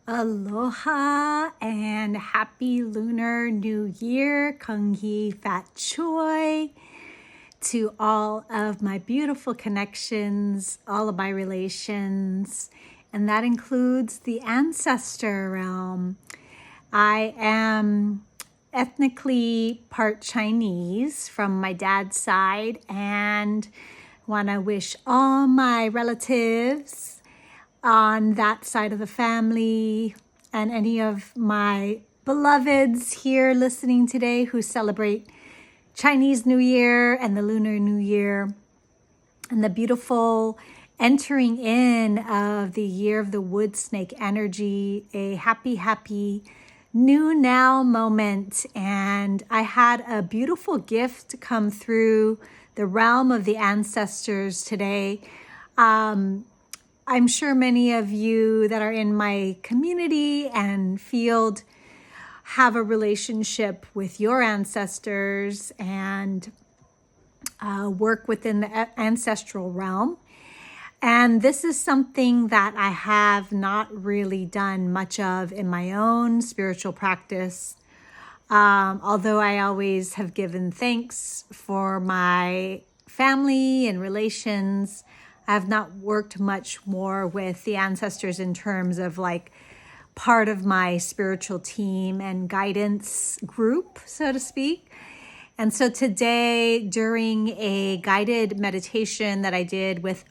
Aloha and happy Lunar New Year, Kung Hee Fat Choi, to all of my beautiful connections, all of my relations, and that includes the ancestor realm. I am ethnically part Chinese from my dad's side, and want to wish all my relatives on that side of the family and any of my beloveds here listening today who celebrate Chinese New Year and the Lunar New Year and the beautiful entering in of the year of the wood snake energy, a happy new now moment. And I had a beautiful gift come through the realm of the ancestors today. I'm sure many of you that are in my community and field have a relationship with your ancestors and work within the ancestral realm. And this is something that I have not really done much of in my own spiritual practice. Although I always have given thanks for my family and relations, I have not worked much more with the ancestors in terms of like part of my spiritual team and guidance group, so to speak. And so today, during a guided meditation that I did with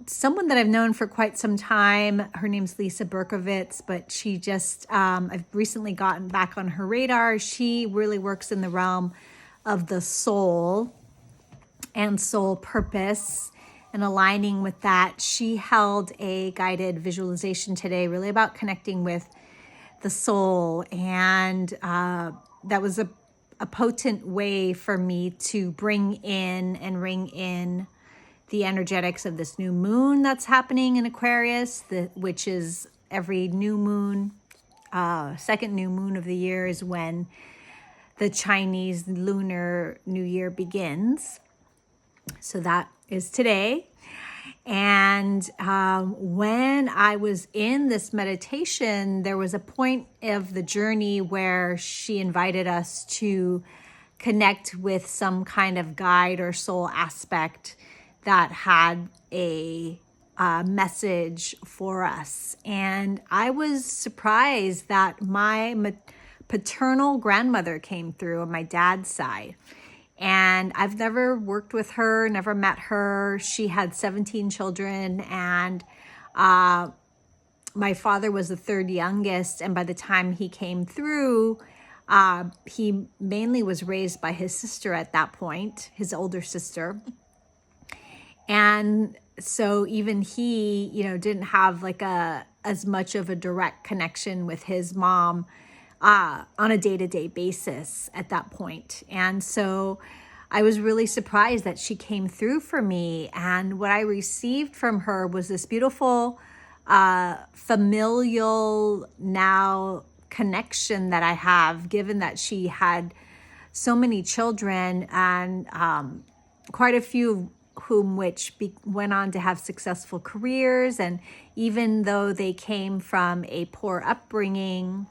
someone that I've known for quite some time, her name's Lisa Berkowitz, but she just, I've recently gotten back on her radar. She really works in the realm of the soul and soul purpose and aligning with that. She held a guided visualization today really about connecting with the soul, and that was a potent way for me to bring in and ring in the energetics of this new moon that's happening in Aquarius, which is every new moon, second new moon of the year is when the Chinese Lunar New Year begins. So that is today. And when I was in this meditation, there was a point of the journey where she invited us to connect with some kind of guide or soul aspect that had a message for us. And I was surprised that my paternal grandmother came through on my dad's side. And I've never worked with her, never met her. She had 17 children, and my father was the third youngest. And by the time he came through, he mainly was raised by his sister at that point, his older sister. And so even he, didn't have like as much of a direct connection with his mom on a day-to-day basis at that point. And so I was really surprised that she came through for me. And what I received from her was this beautiful familial now connection that I have, given that she had so many children, and quite a few whom went on to have successful careers. And even though they came from a poor upbringing,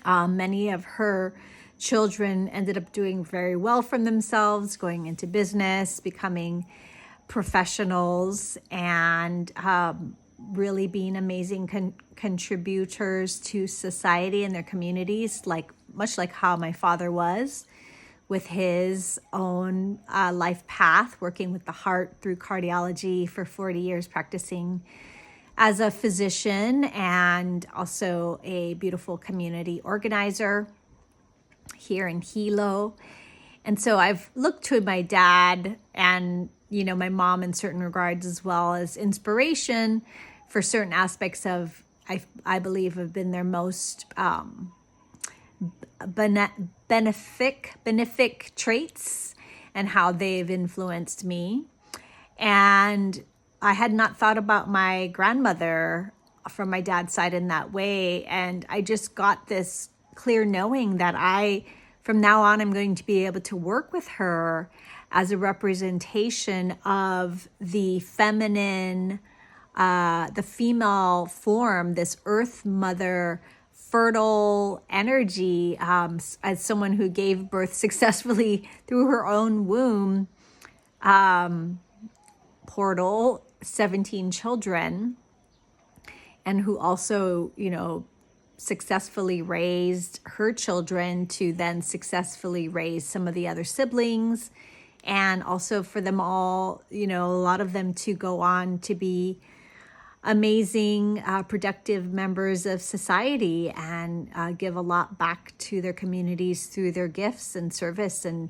many of her children ended up doing very well for themselves, going into business, becoming professionals, and really being amazing contributors to society and their communities, much like how my father was with his own life path, working with the heart through cardiology for 40 years, practicing as a physician and also a beautiful community organizer here in Hilo. And so I've looked to my dad and, my mom in certain regards, as well as inspiration for certain aspects of, I believe, have been their most benefic traits and how they've influenced me. And I had not thought about my grandmother from my dad's side in that way. And I just got this clear knowing that from now on, I'm going to be able to work with her as a representation of the feminine the female form, this earth mother, fertile energy, as someone who gave birth successfully through her own womb, portal, 17 children, and who also, successfully raised her children to then successfully raise some of the other siblings, and also for them all, a lot of them to go on to be amazing, productive members of society and give a lot back to their communities through their gifts and service and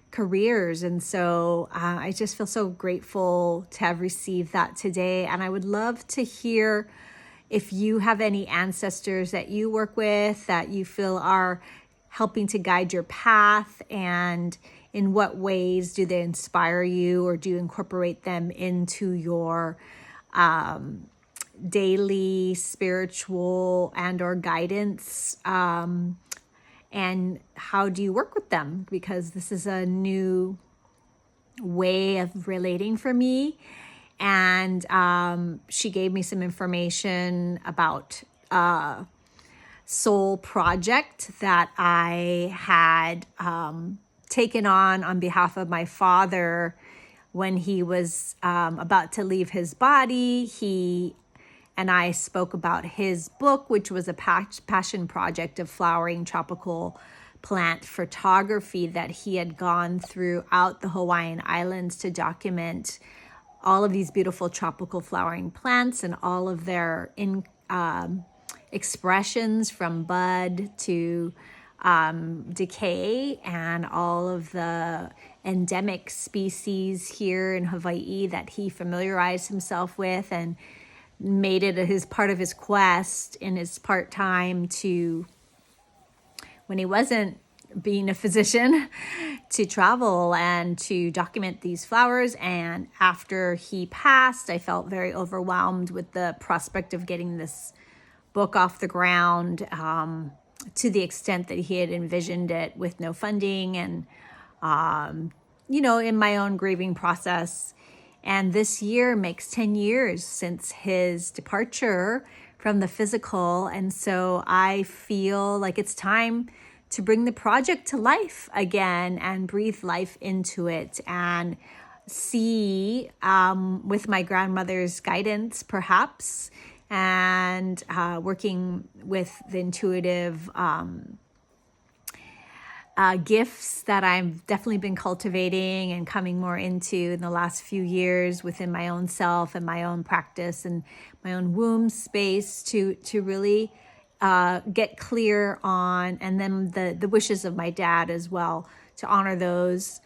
careers. And so I just feel so grateful to have received that today. And I would love to hear if you have any ancestors that you work with that you feel are helping to guide your path, and in what ways do they inspire you, or do you incorporate them into your daily spiritual and or guidance, and how do you work with them? Because this is a new way of relating for me. And she gave me some information about a soul project that I had taken on behalf of my father when he was about to leave his body. He and I spoke about his book, which was a passion project of flowering tropical plant photography that he had gone throughout the Hawaiian Islands to document all of these beautiful tropical flowering plants and all of their expressions from bud to decay, and all of the endemic species here in Hawaii that he familiarized himself with and made it his part of his quest in his part-time to, when he wasn't being a physician, to travel and to document these flowers. And after he passed, I felt very overwhelmed with the prospect of getting this book off the ground, to the extent that he had envisioned it, with no funding and, in my own grieving process. And this year makes 10 years since his departure from the physical. And so I feel like it's time to bring the project to life again and breathe life into it, and see, with my grandmother's guidance, perhaps, and working with the intuitive gifts that I've definitely been cultivating and coming more into in the last few years within my own self and my own practice and my own womb space, to really get clear on, and then the wishes of my dad as well, to honor those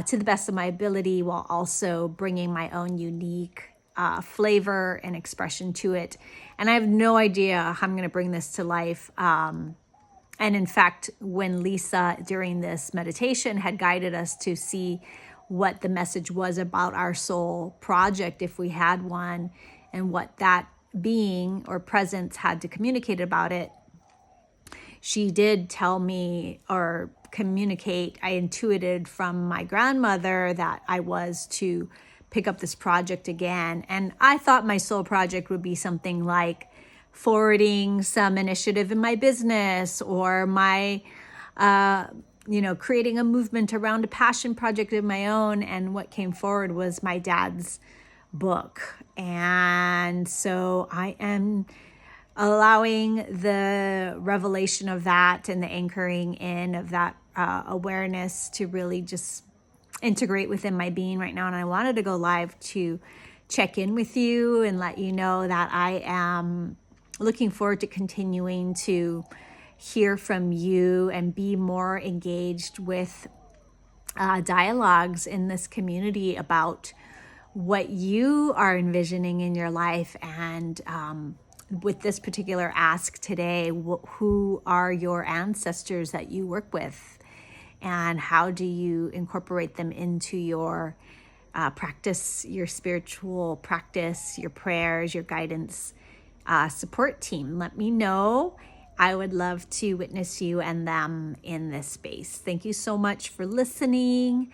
to the best of my ability, while also bringing my own unique flavor and expression to it. And I have no idea how I'm going to bring this to life. And in fact, when Lisa, during this meditation, had guided us to see what the message was about our soul project, if we had one, and what that being or presence had to communicate about it, she did tell me, or communicate, I intuited from my grandmother that I was to pick up this project again. And I thought my soul project would be something like forwarding some initiative in my business, or my creating a movement around a passion project of my own. And what came forward was my dad's book. And so I am allowing the revelation of that and the anchoring in of that awareness to really just integrate within my being right now. And I wanted to go live to check in with you and let you know that I am looking forward to continuing to hear from you and be more engaged with dialogues in this community about what you are envisioning in your life. And with this particular ask today, who are your ancestors that you work with, and how do you incorporate them into your practice, your spiritual practice, your prayers, your guidance support team? Let me know. I would love to witness you and them in this space. Thank you so much for listening,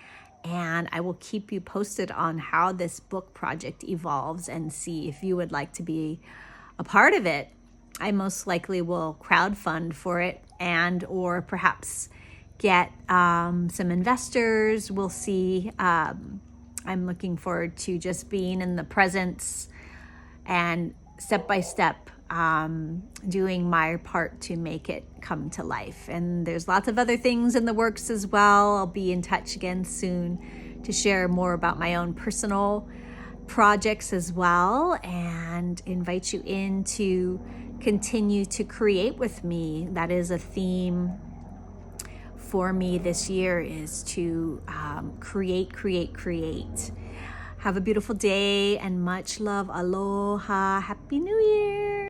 And I will keep you posted on how this book project evolves and see if you would like to be a part of it. I most likely will crowdfund for it and or perhaps get some investors. We'll see. I'm looking forward to just being in the presence and step by step doing my part to make it come to life. And there's lots of other things in the works as well. I'll be in touch again soon to share more about my own personal projects as well, and invite you in to continue to create with me. That is a theme for me this year, is to create. Have a beautiful day and much love. Aloha. Happy New Year.